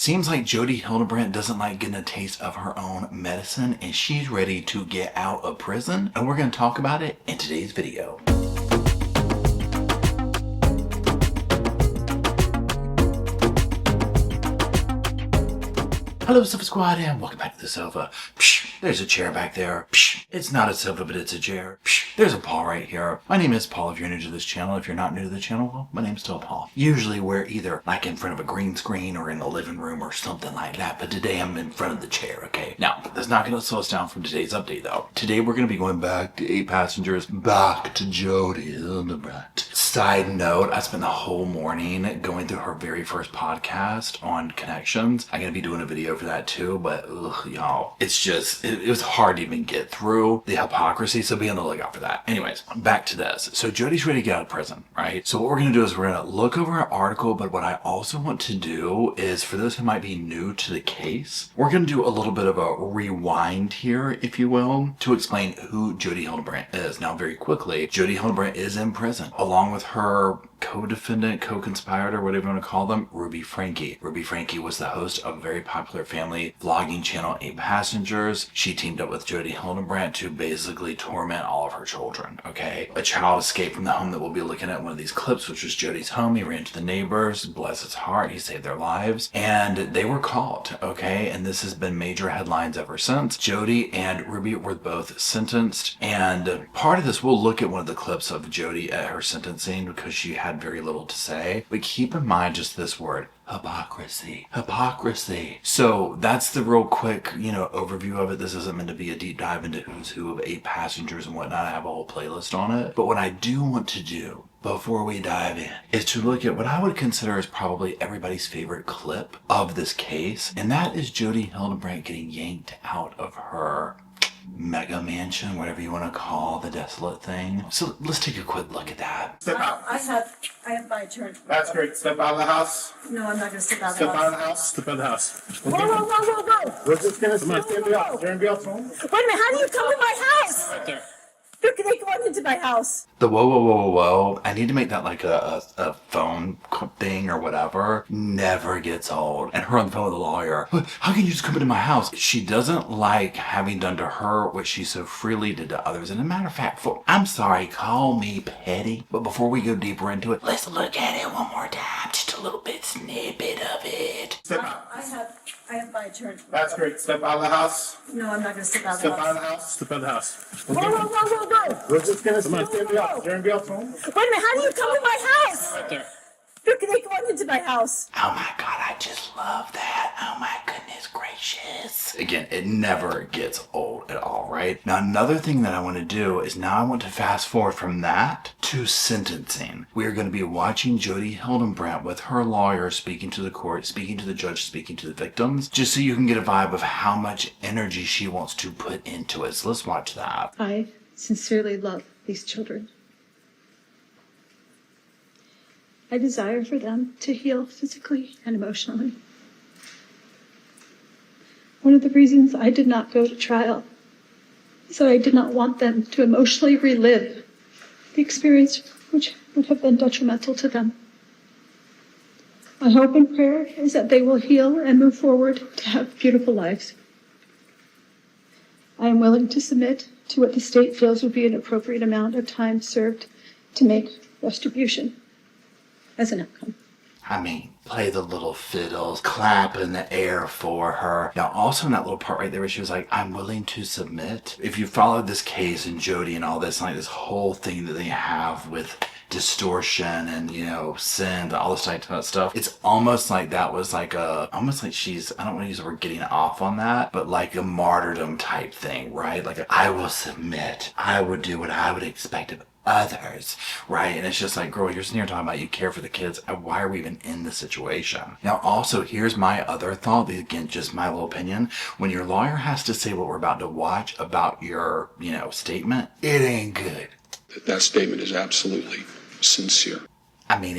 Seems like Jodi Hildebrandt doesn't like getting a taste of her own medicine, and she's ready to get out of prison, and we're going to talk about it in today's video. Hello Sofa Squad, and welcome back to the sofa. Psh, there's a chair back there. Psh, it's not a sofa, but it's a chair. Psh, there's a Paul right here. My name is Paul if you're new to this channel. If you're not new to the channel, well, my name's still Paul. Usually we're either like in front of a green screen or in the living room or something like that, but today I'm in front of the chair, okay? Now, that's not going to slow us down from today's update though. Today we're going to be going back to 8 Passengers, back to Jodi Hildebrandt. Side note, I spent the whole morning going through her very first podcast on ConneXions. I'm going to be doing a video for that too, but ugh, y'all, it's just, it was hard to even get through the hypocrisy, so be on the lookout for that. Anyways, back to this. So Jodi's ready to get out of prison, right? So what we're going to do is we're going to look over our article, but what I also want to do is, for those who might be new to the case, we're going to do a little bit of a rewind here, if you will, to explain who Jodi Hildebrandt is. Now, very quickly, Jodi Hildebrandt is in prison, along with her co-defendant, co-conspirator, whatever you want to call them, Ruby Franke. Ruby Franke was the host of a very popular family vlogging channel, 8 Passengers. She teamed up with Jodi Hildebrandt to basically torment all of her children, okay? A child escaped from the home that we'll be looking at in one of these clips, which was Jodi's home. He ran to the neighbors, bless his heart, he saved their lives, and they were caught, okay? And this has been major headlines ever since. Jodi and Ruby were both sentenced, and part of this, we'll look at one of the clips of Jodi at her sentencing because she had very little to say, but keep in mind just this word, hypocrisy. Hypocrisy. So that's the real quick, overview of it. This isn't meant to be a deep dive into who's who of 8 Passengers and whatnot. I have a whole playlist on it. But what I do want to do before we dive in is to look at what I would consider is probably everybody's favorite clip of this case, and that is Jodi Hildebrandt getting yanked out of her mega mansion, whatever you want to call the desolate thing. So let's take a quick look at that. Step out. I have my turn. That's great. Step out of the house. No, I'm not going to step out of Step the out of house. the house. Step out of the house. Whoa. We're just gonna step in the house. You're gonna be outside. Wait a minute, how do you come to my house? Right there. Look, they going into my house. The whoa. I need to make that like a phone thing or whatever. Never gets old. And her on the phone with the lawyer. How can you just come into my house? She doesn't like having done to her what she so freely did to others. And as a matter of fact, I'm sorry, call me petty, but before we go deeper into it, let's look at it one more time. Just a little bit snippet of it. Step out. I have my turn. That's great. Step out of the house. No, I'm not going to step out of the Step out house. of the house. Step out of the house. Whoa. We're just gonna step in the house. You're gonna be outside. Wait a minute, how do you come to my house? Right there. Look, they going into my house. Oh my God, I just love that. Oh my goodness gracious. Again, it never gets old at all, right? Now, another thing that I want to do is now I want to fast forward from that to sentencing. We are going to be watching Jodi Hildebrandt with her lawyer speaking to the court, speaking to the judge, speaking to the victims, just so you can get a vibe of how much energy she wants to put into it. So let's watch that. I sincerely love these children. I desire for them to heal physically and emotionally. One of the reasons I did not go to trial is that I did not want them to emotionally relive the experience which would have been detrimental to them. My hope and prayer is that they will heal and move forward to have beautiful lives. I am willing to submit to what the state feels would be an appropriate amount of time served to make retribution as an outcome. I mean, play the little fiddles, clap in the air for her. Now, also in that little part right there where she was like, I'm willing to submit. If you followed this case and Jodi and all this, like this whole thing that they have with distortion and, sin, all this type of stuff, it's almost like that was like almost like she's, I don't want to use the word getting off on that, but like a martyrdom type thing, right? Like, I will submit. I would do what I would expect of others, right? And it's just like, girl, you're sitting here talking about you care for the kids. Why are we even in this situation? Now, also, here's my other thought. Again, just my little opinion. When your lawyer has to say what we're about to watch about your, statement, it ain't good. That statement is absolutely sincere. I mean,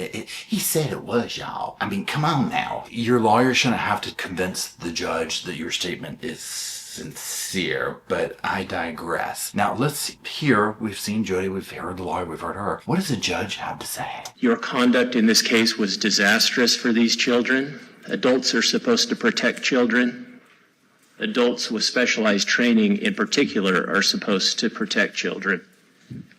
he said it was, y'all. I mean, come on now. Your lawyer shouldn't have to convince the judge that your statement is sincere, but I digress. Now, let's hear, we've seen Jodi, we've heard the lawyer, we've heard her. What does the judge have to say? Your conduct in this case was disastrous for these children. Adults are supposed to protect children. Adults with specialized training in particular are supposed to protect children.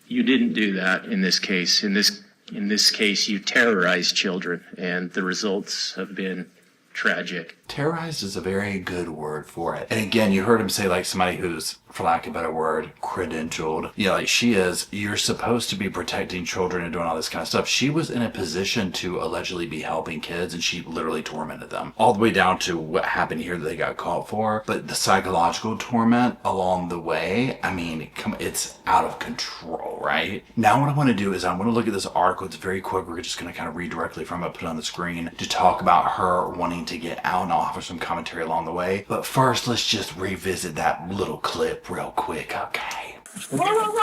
You didn't do that in this case. In this case, you terrorized children, and the results have been tragic. Terrorized is a very good word for it. And again, you heard him say like somebody who's, for lack of a better word, credentialed. Yeah, like she is. You're supposed to be protecting children and doing all this kind of stuff. She was in a position to allegedly be helping kids, and she literally tormented them. All the way down to what happened here that they got caught for. But the psychological torment along the way, I mean, it's out of control, right? Now what I want to do is I want to look at this article. It's very quick. We're just going to kind of read directly from it, put it on the screen to talk about her wanting to get out, and I'll offer some commentary along the way. But first, let's just revisit that little clip real quick, okay? Whoa.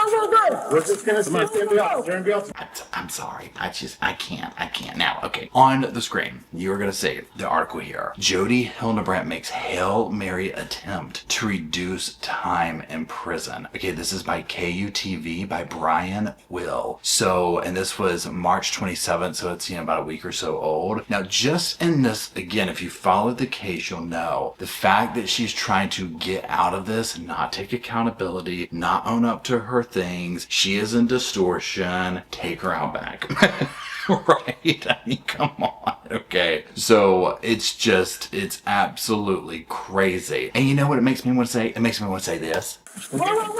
We're just gonna stay in the office. You're in the office. I'm sorry. I can't. Now, okay. On the screen, you're going to see the article here. Jodi Hildebrandt makes Hail Mary attempt to reduce time in prison. Okay, this is by KUTV by Brian Will. So, and this was March 27th, so it's, about a week or so old. Now, just in this, again, if you followed the case, you'll know the fact that she's trying to get out of this, not take accountability, not own up to her things. She is in distortion. Take her out back. Right? I mean, come on. Okay. So it's absolutely crazy. And you know what it makes me want to say? It makes me want to say this. Whoa.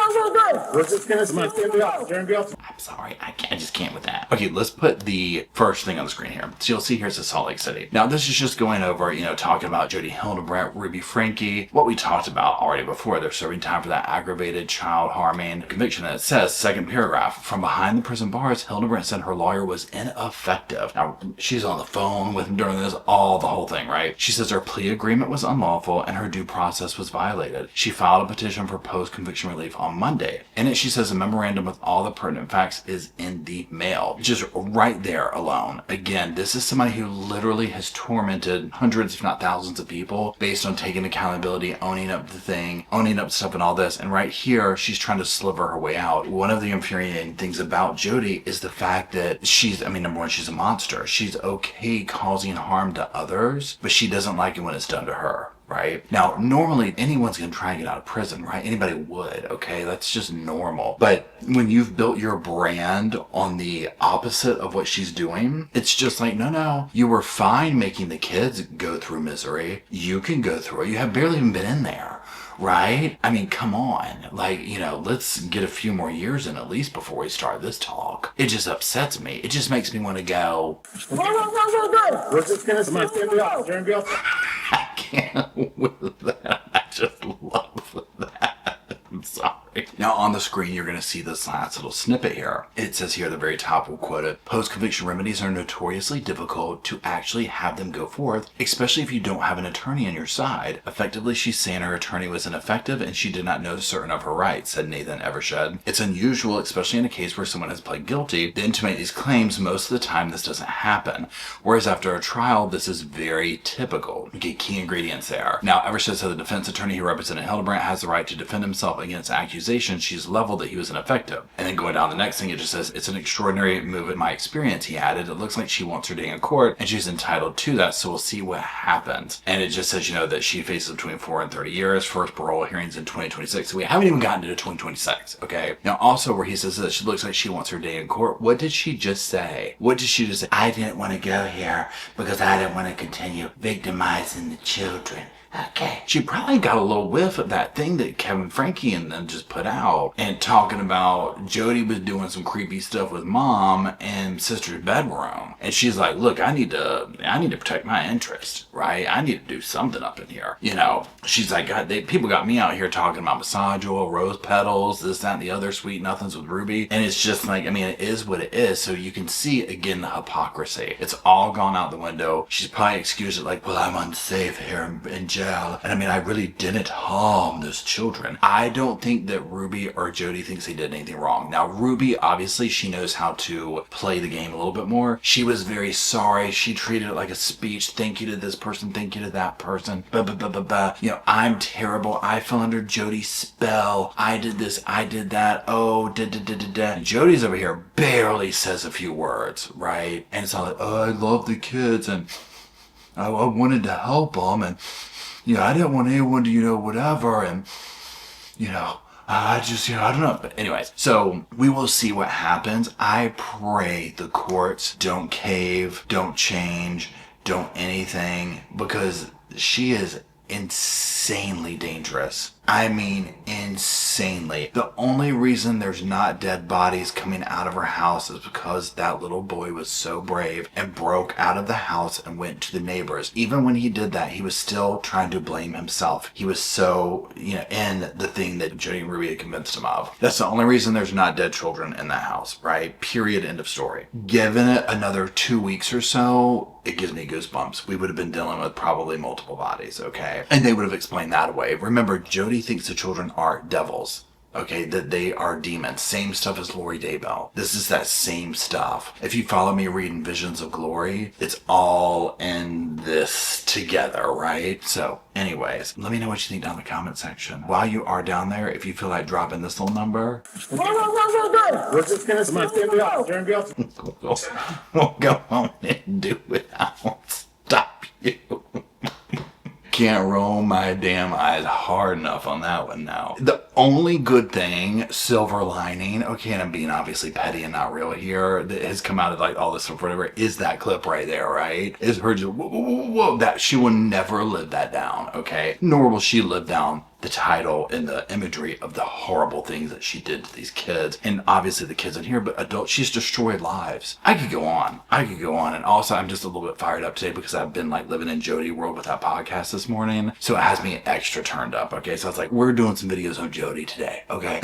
We're just gonna stay in the office. You're in the office. I'm sorry, I just can't with that. Okay, let's put the first thing on the screen here. So you'll see here's the Salt Lake City. Now this is just going over, talking about Jodi Hildebrandt, Ruby Franke, what we talked about already before. They're serving time for that aggravated child harming conviction. And it says, second paragraph, from behind the prison bars, Hildebrandt said her lawyer was ineffective. Now she's on the phone with him during this, the whole thing, right? She says her plea agreement was unlawful and her due process was violated. She filed a petition for post-conviction relief on Monday. In it, she says a memorandum with all the pertinent facts is in the mail. Just right there alone. Again, this is somebody who literally has tormented hundreds, if not thousands of people based on taking accountability, owning up the thing, owning up stuff and all this. And right here, she's trying to sliver her way out. One of the infuriating things about Jodi is the fact that number one, she's a monster. She's okay causing harm to others, but she doesn't like it when it's done to her. Right? Now, normally anyone's going to try and get out of prison, right? Anybody would, okay? That's just normal. But when you've built your brand on the opposite of what she's doing, it's just like, no, you were fine making the kids go through misery. You can go through it. You have barely even been in there. Right? I mean, come on. Let's get a few more years in at least before we start this talk. It just upsets me. It just makes me want to go. Whoa. We're just gonna stay in the office. You're in the office. I can't with that. I just love that. I'm sorry. Now on the screen, you're going to see this last little snippet here. It says here at the very top, we'll quote it, post-conviction remedies are notoriously difficult to actually have them go forth, especially if you don't have an attorney on your side. Effectively, she's saying her attorney was ineffective and she did not know certain of her rights, said Nathan Evershed. It's unusual, especially in a case where someone has pled guilty, to intimate these claims. Most of the time, this doesn't happen. Whereas after a trial, this is very typical. Okay, key ingredients there. Now, Evershed said the defense attorney who represented Hildebrandt has the right to defend himself against accusations she's leveled that he was ineffective. And then going down the next thing, it just says, it's an extraordinary move in my experience, he added. It looks like she wants her day in court and she's entitled to that, so we'll see what happens. And it just says, that she faces between 4 and 30 years, first parole hearings in 2026. So we haven't even gotten to 2026, okay? Now also where he says that she looks like she wants her day in court, what did she just say? What did she just say? I didn't want to go here because I didn't want to continue victimizing the children. Okay. She probably got a little whiff of that thing that Kevin Franke and them just put out and talking about Jodi was doing some creepy stuff with mom in sister's bedroom. And she's like, look, I need to protect my interest, right? I need to do something up in here. She's like, God, people got me out here talking about massage oil, rose petals, this, that, and the other sweet nothings with Ruby. And it's just like, it is what it is. So you can see, again, the hypocrisy. It's all gone out the window. She's probably excused it like, well, I'm unsafe here in jail. And I really didn't harm those children. I don't think that Ruby or Jodi thinks they did anything wrong. Now, Ruby, obviously, she knows how to play the game a little bit more. She was very sorry. She treated it like a speech. Thank you to this person. Thank you to that person. I'm terrible. I fell under Jodi's spell. I did this. I did that. Oh, Jodi's over here barely says a few words, right? And it's all like, oh, I love the kids. And I wanted to help them, and I didn't want anyone to whatever, and I just, I don't know. But anyways, so we will see what happens. I pray the courts don't cave, don't change, don't anything, because she is insanely dangerous. I mean, insanely. The only reason there's not dead bodies coming out of her house is because that little boy was so brave and broke out of the house and went to the neighbors. Even when he did that, he was still trying to blame himself. He was so, in the thing that Jodi and Ruby had convinced him of. That's the only reason there's not dead children in that house, right? Period. End of story. Given it another 2 weeks or so, it gives me goosebumps. We would have been dealing with probably multiple bodies, okay? And they would have explained that away. Remember, Jodi thinks the children are devils, okay? That they are demons. Same stuff as Lori Daybell. This is that same stuff. If you follow me reading Visions of Glory, it's all in this together, right? So anyways, let me know what you think down in the comment section. While you are down there, if you feel like dropping this little number, We're just gonna stand in the office. You're gonna be able to. we'll go on and do it. I won't stop you. Can't roll my damn eyes hard enough on that one now. The only good thing, silver lining, okay, and I'm being obviously petty and not real here, that has come out of like all this stuff, whatever, is that clip right there, right? Is her just, whoa, that she will never live that down, okay? Nor will she live down the title and the imagery of the horrible things that she did to these kids. And obviously the kids in here, but adults, she's destroyed lives. I could go on. And also I'm just a little bit fired up today because I've been like living in Jodi world with that podcast this morning. So it has me extra turned up. Okay. So I was like, we're doing some videos on Jodi today. Okay.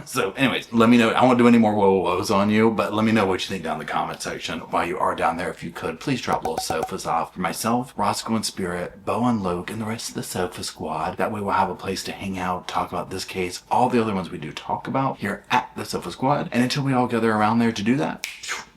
So anyways, let me know. I won't do any more woes on you, but let me know what you think down in the comment section. While you are down there, if you could, please drop little sofas off for myself, Rosco and Spirit, Bo and Luke, and the rest of the sofa squad. That way we'll have a place to hang out, talk about this case, all the other ones we do talk about here at the Sofa Squad. And until we all gather around there to do that,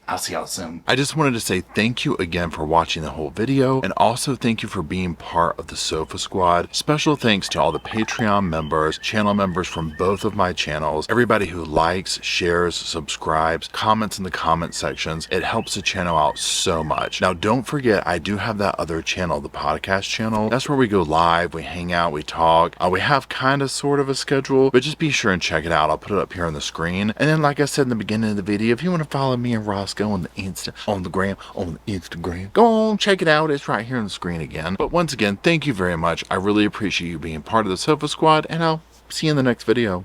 I'll see y'all soon. I just wanted to say thank you again for watching the whole video, and also thank you for being part of the Sofa Squad. Special thanks to all the Patreon members, channel members from both of my channels, everybody who likes, shares, subscribes, comments in the comment sections. It helps the channel out so much. Now, don't forget, I do have that other channel, the podcast channel. That's where we go live, we hang out, we talk. We have kind of sort of a schedule, but just be sure and check it out. I'll put it up here on the screen. And then, like I said in the beginning of the video, if you want to follow me and Rosco on the Instagram, go on, check it out. It's right here on the screen again. But once again, thank you very much. I really appreciate you being part of the Sofa Squad, and I'll see you in the next video.